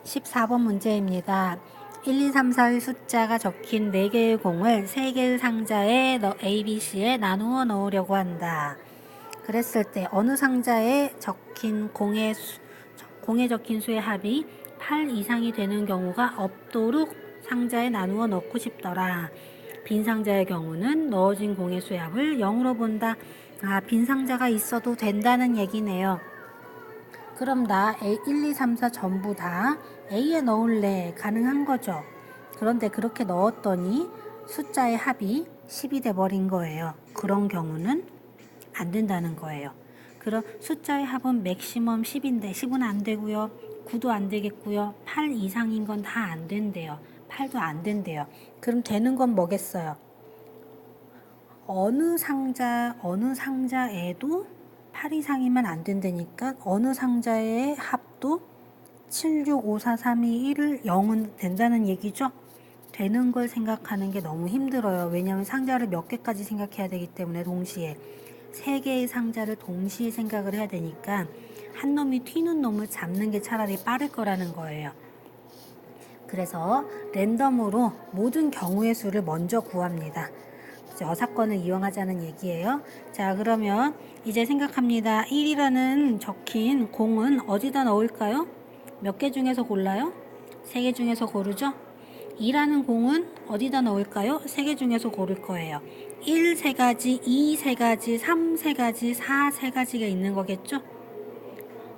14번 문제입니다. 1, 2, 3, 4의 숫자가 적힌 4개의 공을 3개의 상자에 A, B, C에 나누어 넣으려고 한다. 그랬을 때 어느 상자에 적힌 공에 적힌 수의 합이 8 이상이 되는 경우가 없도록 상자에 나누어 넣고 싶더라. 빈 상자의 경우는 넣어진 공의 수의 합을 0으로 본다. 빈 상자가 있어도 된다는 얘기네요. 그럼 나 1, 2, 3, 4 전부 다 A에 넣을래. 가능한 거죠. 그런데 그렇게 넣었더니 숫자의 합이 10이 돼버린 거예요. 그런 경우는 안 된다는 거예요. 그럼 숫자의 합은 맥시멈 10인데 10은 안 되고요. 9도 안 되겠고요. 8 이상인 건 다 안 된대요. 8도 안 된대요. 그럼 되는 건 뭐겠어요? 어느 상자에도 8 이상이면 안 된다니까 어느 상자의 합도 7, 6, 5, 4, 3, 2, 1을 0은 된다는 얘기죠. 되는 걸 생각하는 게 너무 힘들어요. 왜냐하면 상자를 몇 개까지 생각해야 되기 때문에 동시에 3개의 상자를 동시에 생각을 해야 되니까 한 놈이 튀는 놈을 잡는 게 차라리 빠를 거라는 거예요. 그래서 랜덤으로 모든 경우의 수를 먼저 구합니다. 어사건을 이용하자는 얘기예요. 자, 그러면 이제 생각합니다. 1이라는 적힌 공은 어디다 넣을까요? 몇 개 중에서 골라요? 3개 중에서 고르죠? 2라는 공은 어디다 넣을까요? 3개 중에서 고를 거예요. 1 3가지, 2 3가지, 3 3가지, 4 3가지가 있는 거겠죠?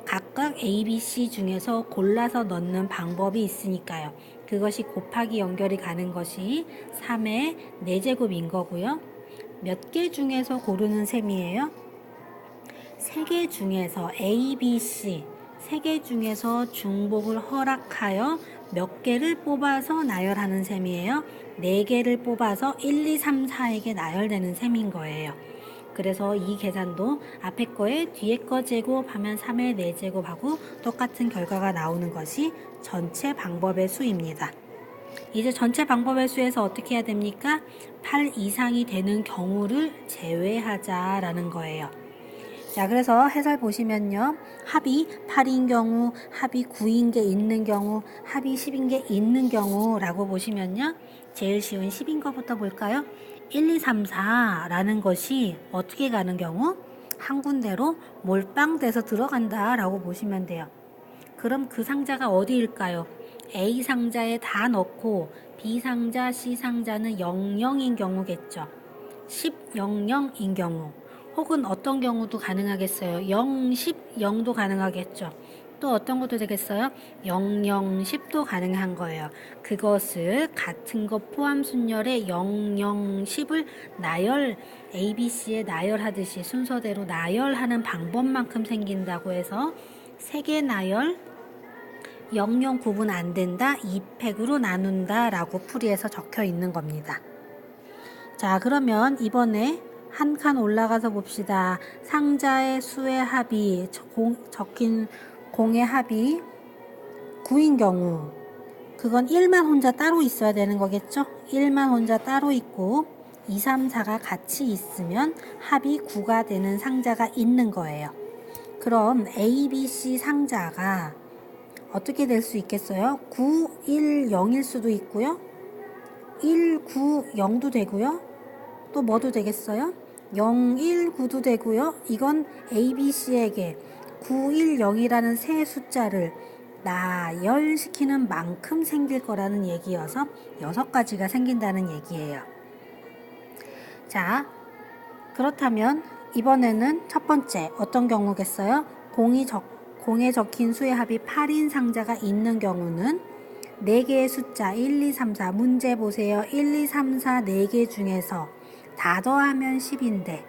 각각 A, B, C 중에서 골라서 넣는 방법이 있으니까요. 그것이 곱하기 연결이 가는 것이 3의 4제곱인 거고요. 몇 개 중에서 고르는 셈이에요? 3개 중에서 A, B, C 3개 중에서 중복을 허락하여 몇 개를 뽑아서 나열하는 셈이에요. 4개를 뽑아서 1, 2, 3, 4에게 나열되는 셈인 거예요. 그래서 이 계산도 앞에 거에 뒤에 거 제곱하면 3의 4제곱하고 똑같은 결과가 나오는 것이 전체 방법의 수입니다. 이제 전체 방법의 수에서 어떻게 해야 됩니까? 8 이상이 되는 경우를 제외하자라는 거예요. 자, 그래서 해설 보시면요. 합이 8인 경우, 합이 9인 게 있는 경우, 합이 10인 게 있는 경우라고 보시면요. 제일 쉬운 10인 거부터 볼까요? 1, 2, 3, 4라는 것이 어떻게 가는 경우? 한 군데로 몰빵돼서 들어간다 라고 보시면 돼요. 그럼 그 상자가 어디일까요? A 상자에 다 넣고 B 상자, C 상자는 00인 경우겠죠. 10, 00인 경우. 혹은 어떤 경우도 가능하겠어요. 0, 10, 0도 가능하겠죠. 또 어떤 것도 되겠어요? 0, 0, 10도 가능한 거예요. 그것을 같은 것 포함 순열에 0, 0, 10을 나열, ABC에 나열하듯이 순서대로 나열하는 방법만큼 생긴다고 해서 3개 나열, 0, 0 구분 안 된다, 2팩으로 나눈다 라고 풀이해서 적혀 있는 겁니다. 자, 그러면 이번에 한 칸 올라가서 봅시다. 상자의 수의 합이 적힌 공의 합이 9인 경우 그건 1만 혼자 따로 있어야 되는 거겠죠? 1만 혼자 따로 있고 2, 3, 4가 같이 있으면 합이 9가 되는 상자가 있는 거예요. 그럼 A, B, C 상자가 어떻게 될 수 있겠어요? 9, 1, 0일 수도 있고요. 1, 9, 0도 되고요. 또 뭐도 되겠어요? 0, 1, 9도 되고요. 이건 A, B, C에게 9, 1, 0이라는 세 숫자를 나열시키는 만큼 생길 거라는 얘기여서 6가지가 생긴다는 얘기예요. 자, 그렇다면 이번에는 첫 번째 어떤 경우겠어요? 공에 적힌 수의 합이 8인 상자가 있는 경우는 4개의 숫자 1, 2, 3, 4 문제 보세요. 1, 2, 3, 4 4개 중에서 다 더하면 10인데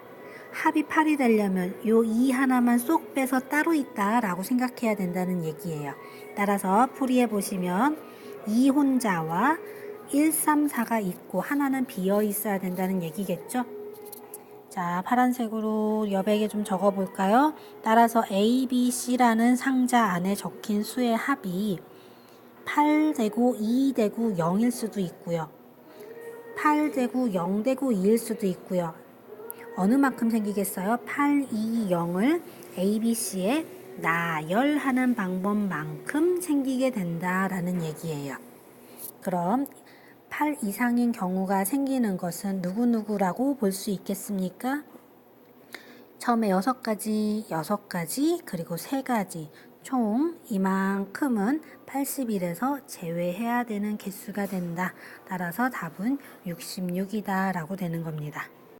합이 8이 되려면 요 2 하나만 쏙 빼서 따로 있다라고 생각해야 된다는 얘기예요. 따라서 풀이해 보시면 2 혼자와 1, 3, 4가 있고 하나는 비어 있어야 된다는 얘기겠죠. 자, 파란색으로 여백에 좀 적어 볼까요? 따라서 A, B, C라는 상자 안에 적힌 수의 합이 8 되고 2 되고 0일 수도 있고요. 8 되고 0 되고 2일 수도 있고요. 어느 만큼 생기겠어요? 8, 2, 0을 A, B, C에 나열하는 방법만큼 생기게 된다라는 얘기예요. 그럼 8 이상인 경우가 생기는 것은 누구누구라고 볼 수 있겠습니까? 처음에 6가지, 그리고 3가지, 총 이만큼은 81에서 제외해야 되는 개수가 된다. 따라서 답은 66이다 라고 되는 겁니다.